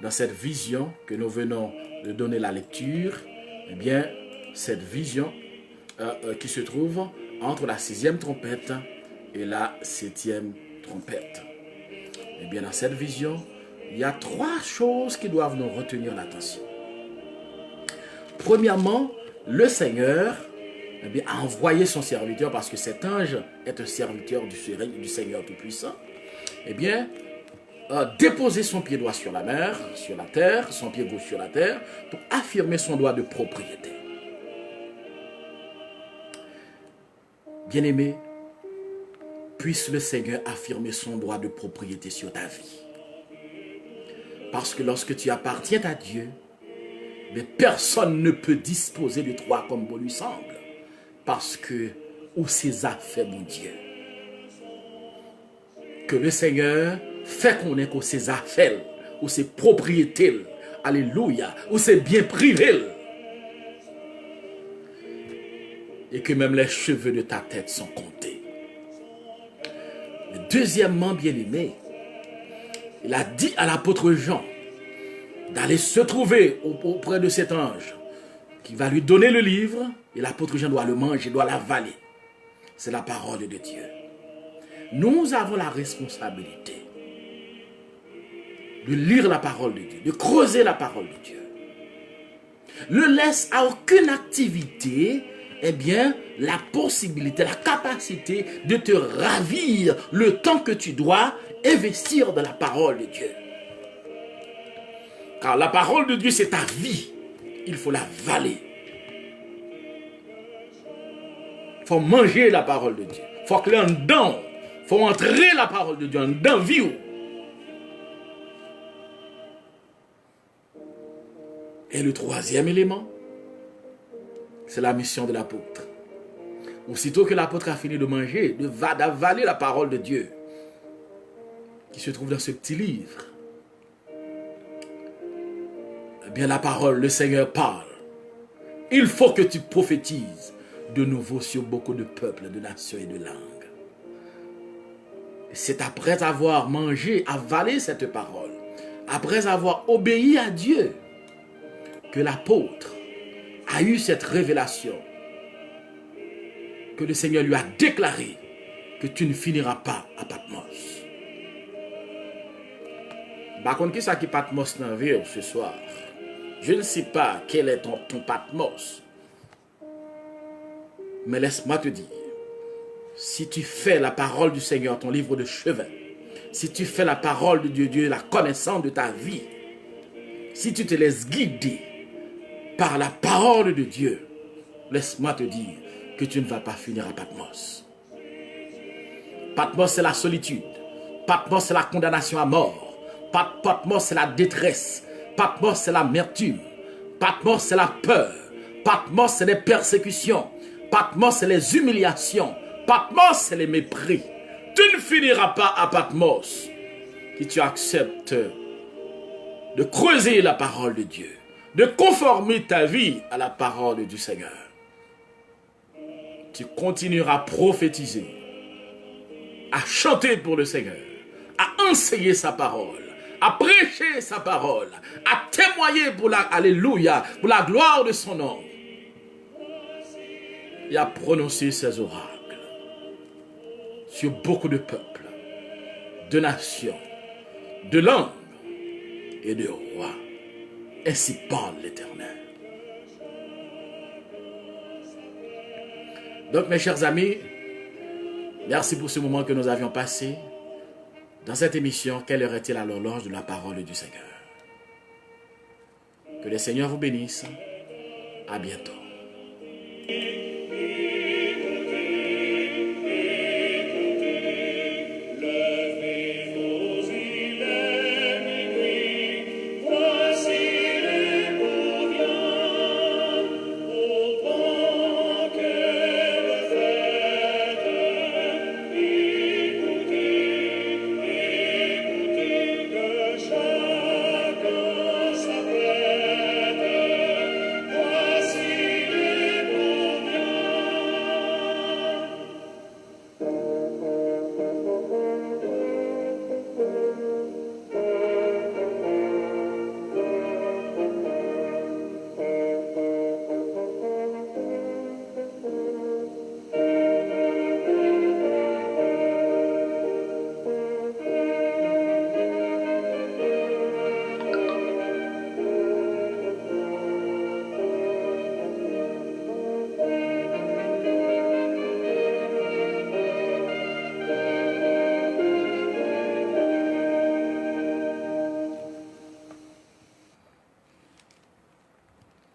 Speaker 1: dans cette vision que nous venons de donner la lecture, eh bien, cette vision qui se trouve entre la 6e trompette et la 7e trompette. Eh bien, dans cette vision, il y a 3 choses qui doivent nous retenir l'attention. Premièrement, le Seigneur eh bien, a envoyé son serviteur, parce que cet ange est un serviteur du Seigneur Tout-Puissant, eh bien, déposer son pied droit sur la mer, sur la terre, son pied gauche sur la terre, pour affirmer son droit de propriété. Bien-aimé, puisse le Seigneur affirmer son droit de propriété sur ta vie. Parce que lorsque tu appartiens à Dieu, mais personne ne peut disposer de toi comme bon lui semble. Parce que, où ses affaires, mon Dieu. Que le Seigneur fait connaître ses affaires, ou ses propriétés, alléluia, ou ses biens privés. Et que même les cheveux de ta tête sont comptés. Mais deuxièmement, bien-aimé, il a dit à l'apôtre Jean d'aller se trouver auprès de cet ange qui va lui donner le livre, et l'apôtre Jean doit le manger, doit l'avaler. C'est la parole de Dieu. Nous avons la responsabilité de lire la parole de Dieu, de creuser la parole de Dieu. Ne laisse à aucune activité, eh bien, la possibilité, la capacité de te ravir le temps que tu dois investir dans la parole de Dieu. Car la parole de Dieu, c'est ta vie. Il faut la avaler. Il faut manger la parole de Dieu. Il faut que l'en dedans. Il faut entrer la parole de Dieu en dedans, vie. Et le troisième élément, c'est la mission de l'apôtre. Aussitôt que l'apôtre a fini de manger, d'avaler la parole de Dieu, qui se trouve dans ce petit livre, eh bien la parole, le Seigneur parle. Il faut que tu prophétises de nouveau sur beaucoup de peuples, de nations et de langues. C'est après avoir mangé, avalé cette parole, après avoir obéi à Dieu, que l'apôtre a eu cette révélation, que le Seigneur lui a déclaré que tu ne finiras pas à Patmos. Par contre, qui ça qui Patmos dans la vie ce soir? Je ne sais pas quel est ton Patmos. Mais laisse-moi te dire, si tu fais la parole du Seigneur, ton livre de chevet, si tu fais la parole de Dieu, la connaissance de ta vie, si tu te laisses guider par la parole de Dieu, laisse-moi te dire que tu ne vas pas finir à Patmos. Patmos, c'est la solitude. Patmos, c'est la condamnation à mort. Patmos, c'est la détresse. Patmos, c'est l'amertume. Patmos, c'est la peur. Patmos, c'est les persécutions. Patmos, c'est les humiliations. Patmos, c'est les mépris. Tu ne finiras pas à Patmos si tu acceptes de creuser la parole de Dieu, de conformer ta vie à la parole du Seigneur. Tu continueras à prophétiser, à chanter pour le Seigneur, à enseigner sa parole, à prêcher sa parole, à témoigner pour la alléluia, pour la gloire de son nom, et à prononcer ses oracles sur beaucoup de peuples, de nations, de langues et de rois. Ainsi parle l'Éternel. Donc mes chers amis, merci pour ce moment que nous avions passé dans cette émission. Quelle heure est-il à l'horloge de la parole du Seigneur? Que le Seigneur vous bénisse. À bientôt.